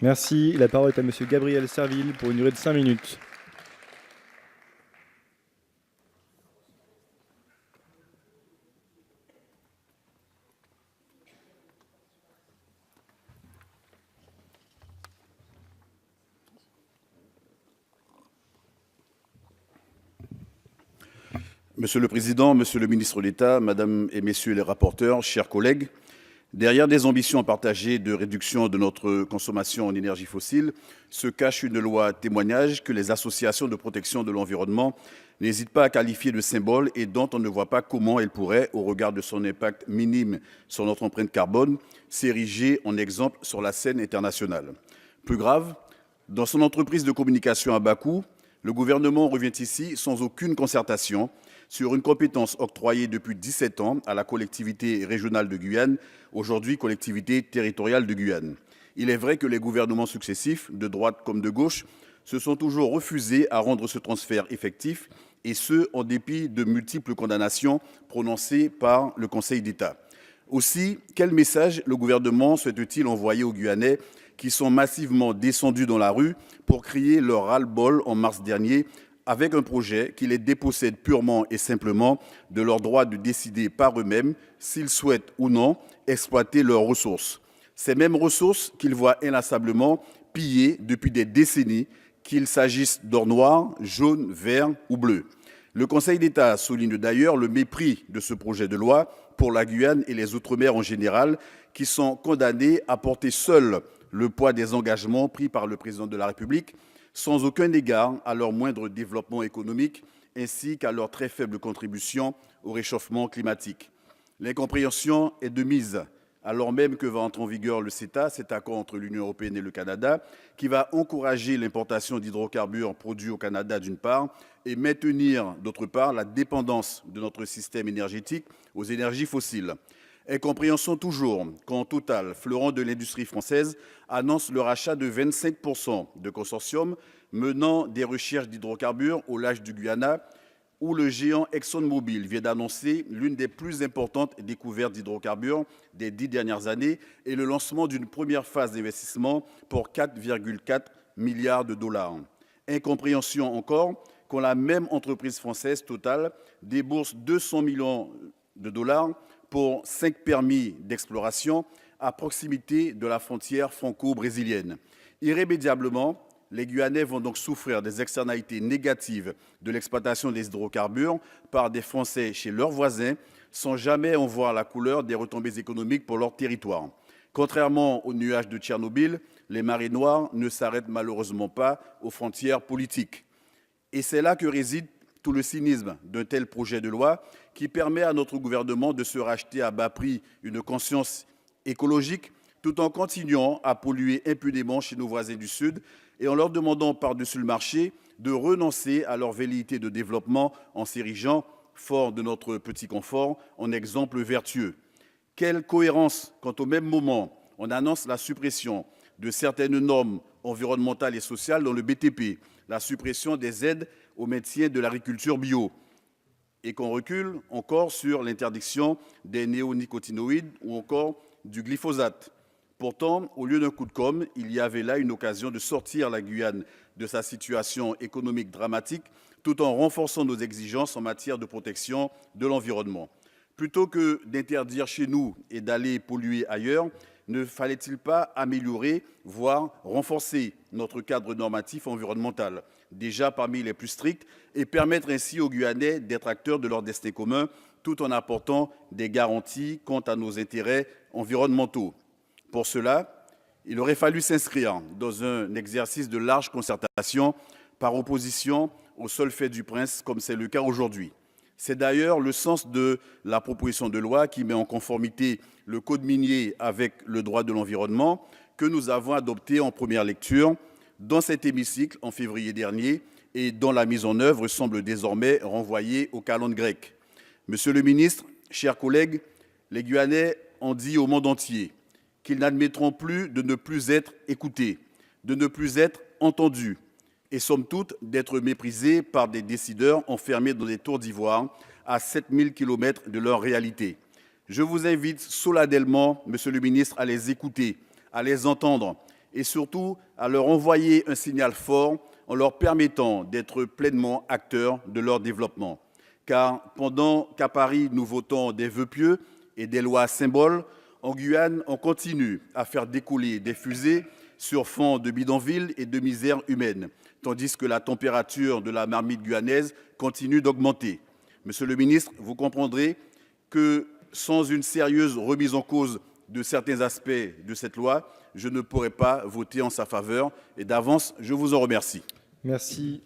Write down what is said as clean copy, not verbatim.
Merci. La parole est à Monsieur Gabriel Serville pour une durée de 5 minutes. Monsieur le Président, Monsieur le Ministre d'État, Madame et Messieurs les rapporteurs, chers collègues, derrière des ambitions partagées de réduction de notre consommation en énergie fossile se cache une loi témoignage que les associations de protection de l'environnement n'hésitent pas à qualifier de symbole et dont on ne voit pas comment elle pourrait, au regard de son impact minime sur notre empreinte carbone, s'ériger en exemple sur la scène internationale. Plus grave, dans son entreprise de communication à bas coût, le gouvernement revient ici sans aucune concertation sur une compétence octroyée depuis 17 ans à la collectivité régionale de Guyane, aujourd'hui collectivité territoriale de Guyane. Il est vrai que les gouvernements successifs, de droite comme de gauche, se sont toujours refusés à rendre ce transfert effectif, et ce, en dépit de multiples condamnations prononcées par le Conseil d'État. Aussi, quel message le gouvernement souhaite-t-il envoyer aux Guyanais qui sont massivement descendus dans la rue pour crier leur ras-le-bol en mars dernier avec un projet qui les dépossède purement et simplement de leur droit de décider par eux-mêmes s'ils souhaitent ou non exploiter leurs ressources. Ces mêmes ressources qu'ils voient inlassablement pillées depuis des décennies, qu'il s'agisse d'or noir, jaune, vert ou bleu. Le Conseil d'État souligne d'ailleurs le mépris de ce projet de loi pour la Guyane et les Outre-mer en général, qui sont condamnés à porter seuls le poids des engagements pris par le Président de la République, sans aucun égard à leur moindre développement économique ainsi qu'à leur très faible contribution au réchauffement climatique. L'incompréhension est de mise, alors même que va entrer en vigueur le CETA, cet accord entre l'Union européenne et le Canada, qui va encourager l'importation d'hydrocarbures produits au Canada d'une part et maintenir d'autre part la dépendance de notre système énergétique aux énergies fossiles. Incompréhension toujours quand Total, fleuron de l'industrie française, annonce le rachat de 25% de consortiums menant des recherches d'hydrocarbures au large du Guyana, où le géant ExxonMobil vient d'annoncer l'une des plus importantes découvertes d'hydrocarbures des 10 dernières années et le lancement d'une première phase d'investissement pour 4,4 milliards de dollars. Incompréhension encore quand la même entreprise française, Total, débourse 200 millions de dollars pour 5 permis d'exploration à proximité de la frontière franco-brésilienne. Irrémédiablement, les Guyanais vont donc souffrir des externalités négatives de l'exploitation des hydrocarbures par des Français chez leurs voisins, sans jamais en voir la couleur des retombées économiques pour leur territoire. Contrairement aux nuages de Tchernobyl, les marées noires ne s'arrêtent malheureusement pas aux frontières politiques. Et c'est là que réside tout le cynisme d'un tel projet de loi qui permet à notre gouvernement de se racheter à bas prix une conscience écologique tout en continuant à polluer impunément chez nos voisins du Sud et en leur demandant par-dessus le marché de renoncer à leur velléité de développement en s'érigeant, fort de notre petit confort, en exemple vertueux. Quelle cohérence quand au même moment on annonce la suppression de certaines normes environnementales et sociales dans le BTP, la suppression des aides au maintien de l'agriculture bio, et qu'on recule encore sur l'interdiction des néonicotinoïdes ou encore du glyphosate. Pourtant, au lieu d'un coup de com', il y avait là une occasion de sortir la Guyane de sa situation économique dramatique tout en renforçant nos exigences en matière de protection de l'environnement. Plutôt que d'interdire chez nous et d'aller polluer ailleurs, ne fallait-il pas améliorer, voire renforcer notre cadre normatif environnemental, déjà parmi les plus stricts, et permettre ainsi aux Guyanais d'être acteurs de leur destin commun, tout en apportant des garanties quant à nos intérêts environnementaux? Pour cela, il aurait fallu s'inscrire dans un exercice de large concertation par opposition au seul fait du prince, comme c'est le cas aujourd'hui. C'est d'ailleurs le sens de la proposition de loi qui met en conformité le code minier avec le droit de l'environnement que nous avons adopté en première lecture dans cet hémicycle en février dernier et dont la mise en œuvre semble désormais renvoyée au calendrier grec. Monsieur le ministre, chers collègues, les Guyanais ont dit au monde entier qu'ils n'admettront plus de ne plus être écoutés, de ne plus être entendus, et somme toute d'être méprisés par des décideurs enfermés dans des tours d'ivoire à 7000 km de leur réalité. Je vous invite solennellement, Monsieur le ministre, à les écouter, à les entendre et surtout à leur envoyer un signal fort en leur permettant d'être pleinement acteurs de leur développement. Car pendant qu'à Paris, nous votons des vœux pieux et des lois symboles, en Guyane, on continue à faire découler des fusées sur fond de bidonvilles et de misère humaine, tandis que la température de la marmite guyanaise continue d'augmenter. Monsieur le ministre, vous comprendrez que sans une sérieuse remise en cause de certains aspects de cette loi, je ne pourrai pas voter en sa faveur. Et d'avance, je vous en remercie. Merci.